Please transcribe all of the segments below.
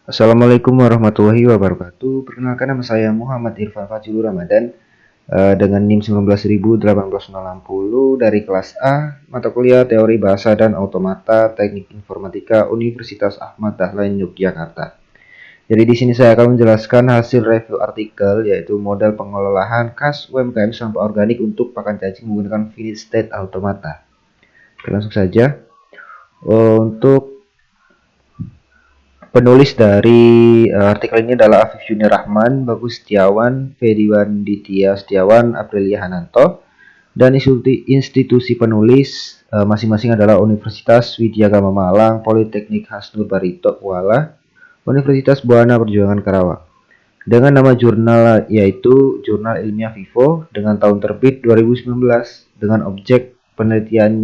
Assalamualaikum warahmatullahi wabarakatuh. Perkenalkan, nama saya Muhammad Irfan Fajrul Ramadan dengan NIM 19.18060 dari kelas A, mata kuliah Teori Bahasa dan Automata Teknik Informatika Universitas Ahmad Dahlan Yogyakarta. Jadi di sini saya akan menjelaskan hasil review artikel, yaitu model pengelolaan kas UMKM sampah organik untuk pakan cacing menggunakan finite state automata. Oke, langsung saja. Untuk penulis dari artikel ini adalah Afif Junior Rahman, Bagus Setiawan, Fediwan Ditya Setiawan, Aprilia Hananto, dan institusi penulis masing-masing adalah Universitas Widyagama Malang, Politeknik Hasnur Barito Kuala, Universitas Buana Perjuangan Karawang. Dengan nama jurnal yaitu Jurnal Ilmiah Vivo dengan tahun terbit 2019 dengan objek penelitian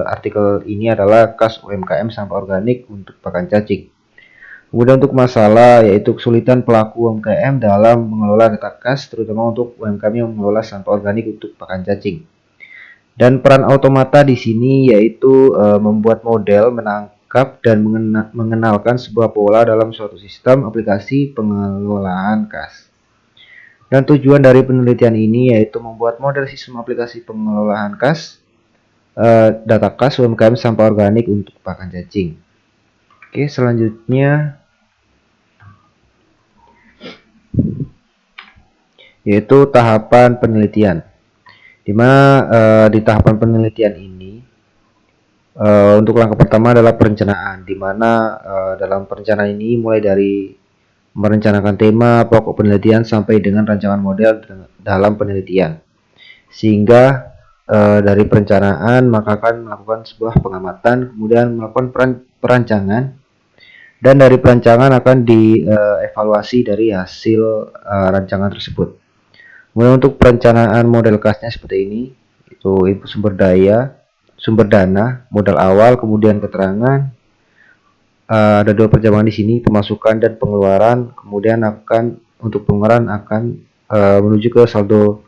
artikel ini adalah kas UMKM sampah organik untuk pakan cacing. Kemudian untuk masalah yaitu kesulitan pelaku UMKM dalam mengelola data kas, terutama untuk UMKM yang mengelola sampah organik untuk pakan cacing. Dan peran automata di sini yaitu membuat model, menangkap dan mengenalkan sebuah pola dalam suatu sistem aplikasi pengelolaan kas. Dan tujuan dari penelitian ini yaitu membuat model sistem aplikasi pengelolaan kas, data kas UMKM sampah organik untuk pakan cacing. Oke, selanjutnya yaitu tahapan penelitian. Di mana di tahapan penelitian ini untuk langkah pertama adalah perencanaan, di mana dalam perencanaan ini mulai dari merencanakan tema, pokok penelitian sampai dengan rancangan model dalam penelitian. Sehingga dari perencanaan maka akan melakukan sebuah pengamatan, kemudian melakukan perancangan, dan dari perancangan akan dievaluasi dari hasil rancangan tersebut. Kemudian untuk perencanaan model kasnya seperti ini, itu input sumber daya, sumber dana, modal awal, kemudian keterangan. Ada dua perjamuan di sini, pemasukan dan pengeluaran. Kemudian untuk pengeluaran akan menuju ke saldo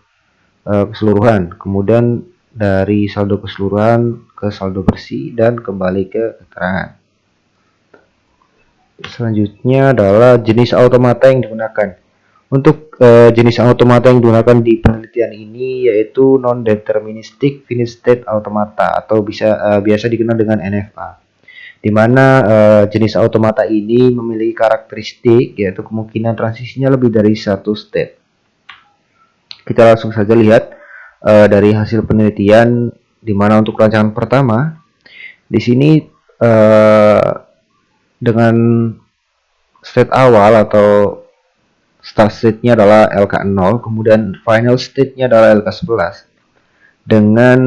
keseluruhan. Kemudian dari saldo keseluruhan ke saldo bersih dan kembali ke keterangan. Selanjutnya adalah jenis automata yang digunakan. Untuk jenis automata yang digunakan di penelitian ini yaitu non-deterministic finite state automata atau biasa dikenal dengan NFA, di mana jenis automata ini memiliki karakteristik yaitu kemungkinan transisinya lebih dari satu state. Kita langsung saja lihat dari hasil penelitian, di mana untuk rancangan pertama di sini dengan state awal atau start state-nya adalah LK0, kemudian final state-nya adalah LK11 dengan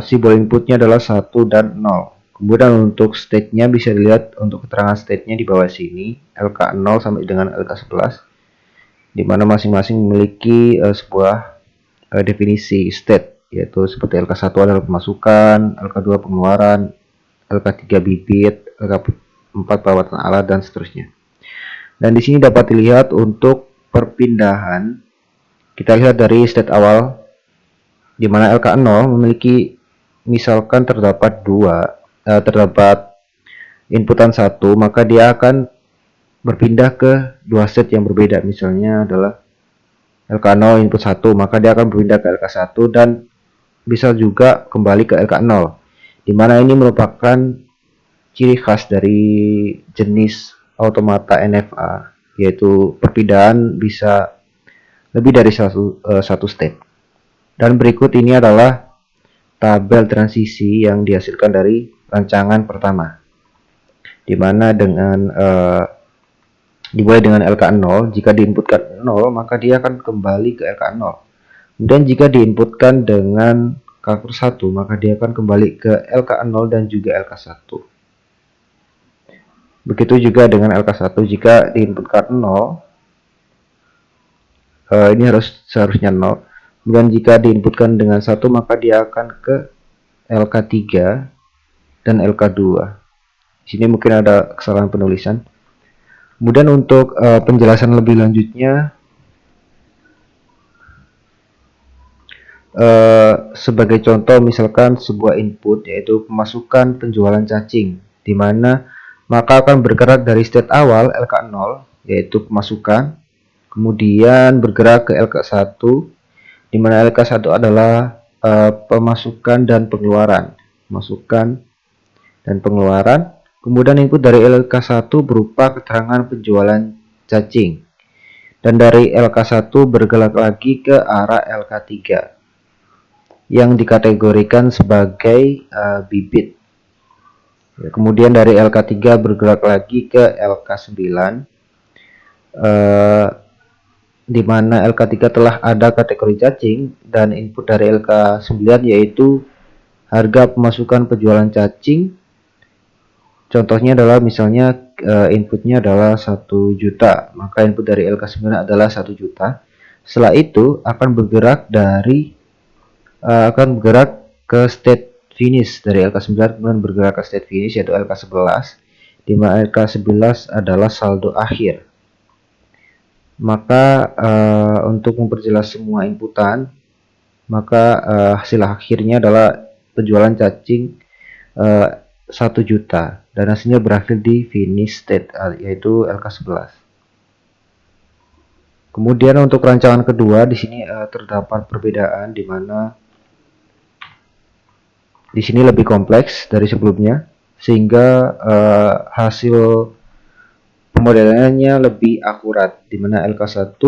simbol inputnya adalah 1 dan 0. Kemudian untuk state-nya bisa dilihat untuk keterangan state-nya di bawah sini, LK0 sampai dengan LK11, di mana masing-masing memiliki sebuah definisi state, yaitu seperti LK1 adalah pemasukan, LK2 pengeluaran, LK3 bibit, LK4 perawatan alat, dan seterusnya. Dan di sini dapat dilihat untuk perpindahan, kita lihat dari state awal, di mana LK0 memiliki misalkan terdapat inputan 1, maka dia akan berpindah ke dua state yang berbeda. Misalnya adalah LK0 input 1, maka dia akan berpindah ke LK1 dan bisa juga kembali ke LK0, di mana ini merupakan ciri khas dari jenis automata NFA, yaitu perpindahan bisa lebih dari satu state. Dan berikut ini adalah tabel transisi yang dihasilkan dari rancangan pertama, di mana dimulai dengan LK0. Jika diinputkan 0, maka dia akan kembali ke LK0. Kemudian jika diinputkan dengan karakter 1, maka dia akan kembali ke LK0 dan juga LK1. Begitu juga dengan LK1, jika diinputkan 0, ini seharusnya 0. Kemudian jika diinputkan dengan 1, maka dia akan ke LK3 dan LK2. Di sini mungkin ada kesalahan penulisan. Kemudian untuk penjelasan lebih lanjutnya, sebagai contoh misalkan sebuah input yaitu pemasukan penjualan cacing, di mana maka akan bergerak dari state awal LK0 yaitu pemasukan, kemudian bergerak ke LK1 di mana LK1 adalah pemasukan dan pengeluaran. Pemasukan dan pengeluaran. Kemudian input dari LK1 berupa keterangan penjualan cacing. Dan dari LK1 bergerak lagi ke arah LK3 yang dikategorikan sebagai bibit. Ya, kemudian dari LK3 bergerak lagi ke LK9 di mana LK3 telah ada kategori cacing dan input dari LK9 yaitu harga pemasukan penjualan cacing. Contohnya adalah misalnya inputnya adalah 1 juta, maka input dari LK9 adalah 1 juta. Setelah itu akan bergerak ke state finish dari LK9, kemudian bergerak ke state finish yaitu LK11, di mana LK11 adalah saldo akhir. Maka untuk memperjelas semua inputan, maka hasil akhirnya adalah penjualan cacing 1 juta dan hasilnya berakhir di finish state yaitu LK11. Kemudian untuk rancangan kedua di sini terdapat perbedaan di mana di sini lebih kompleks dari sebelumnya sehingga hasil pemodelannya lebih akurat di mana LK1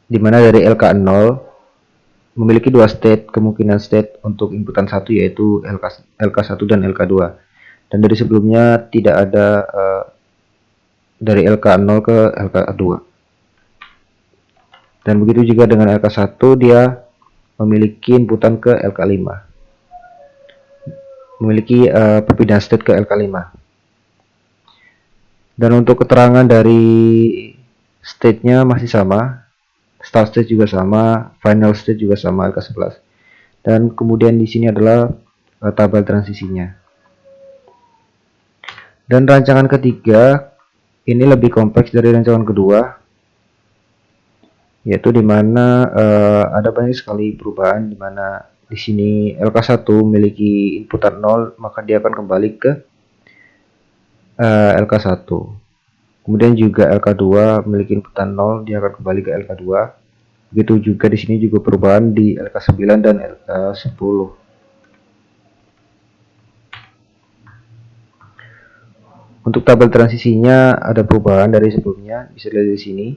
di mana dari LK0 memiliki dua state, kemungkinan state untuk inputan 1 yaitu LK1 dan LK2. Dan dari sebelumnya tidak ada dari LK0 ke LK2. Dan begitu juga dengan LK1 dia memiliki inputan ke LK5. Memiliki perpindahan state ke LK5. Dan untuk keterangan dari state-nya masih sama, start state juga sama, final state juga sama LK11. Dan kemudian di sini adalah tabel transisinya. Dan rancangan ketiga ini lebih kompleks dari rancangan kedua, yaitu dimana ada banyak sekali perubahan, dimana di sini LK1 memiliki inputan 0, maka dia akan kembali ke LK1. Kemudian juga LK2 memiliki inputan 0, dia akan kembali ke LK2. Begitu juga di sini juga perubahan di LK9 dan LK10. Untuk tabel transisinya ada perubahan dari sebelumnya, bisa dilihat di sini.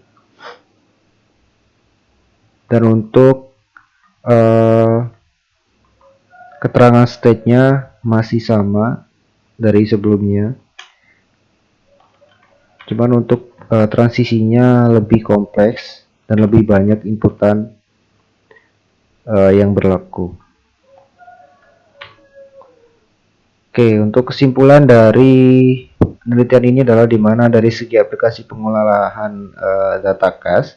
Dan untuk keterangan state-nya masih sama dari sebelumnya. Cuman untuk transisinya lebih kompleks dan lebih banyak inputan yang berlaku. Oke, untuk kesimpulan dari penelitian ini adalah di mana dari segi aplikasi pengolahan datakas,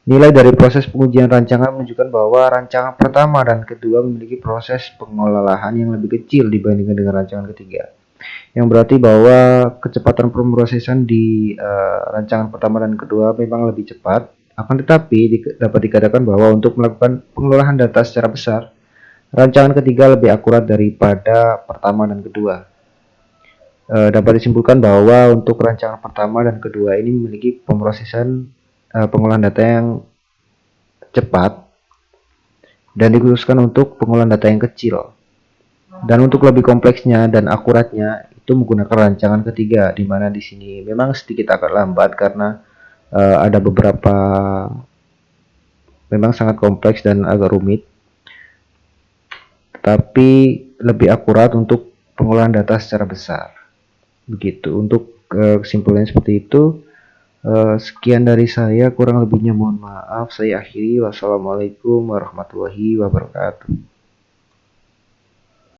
nilai dari proses pengujian rancangan menunjukkan bahwa rancangan pertama dan kedua memiliki proses pengolahan yang lebih kecil dibandingkan dengan rancangan ketiga. Yang berarti bahwa kecepatan pemrosesan di rancangan pertama dan kedua memang lebih cepat. Akan tetapi dapat dikatakan bahwa untuk melakukan pengolahan data secara besar, rancangan ketiga lebih akurat daripada pertama dan kedua. Dapat disimpulkan bahwa untuk rancangan pertama dan kedua ini memiliki pemrosesan pengolahan data yang cepat dan dikhususkan untuk pengolahan data yang kecil. Dan untuk lebih kompleksnya dan akuratnya itu menggunakan rancangan ketiga, di mana di sini memang sedikit agak lambat karena ada beberapa memang sangat kompleks dan agak rumit. Tapi lebih akurat untuk pengolahan data secara besar. Begitu. Untuk kesimpulannya seperti itu. Sekian dari saya, kurang lebihnya mohon maaf. Saya akhiri. Wassalamualaikum warahmatullahi wabarakatuh.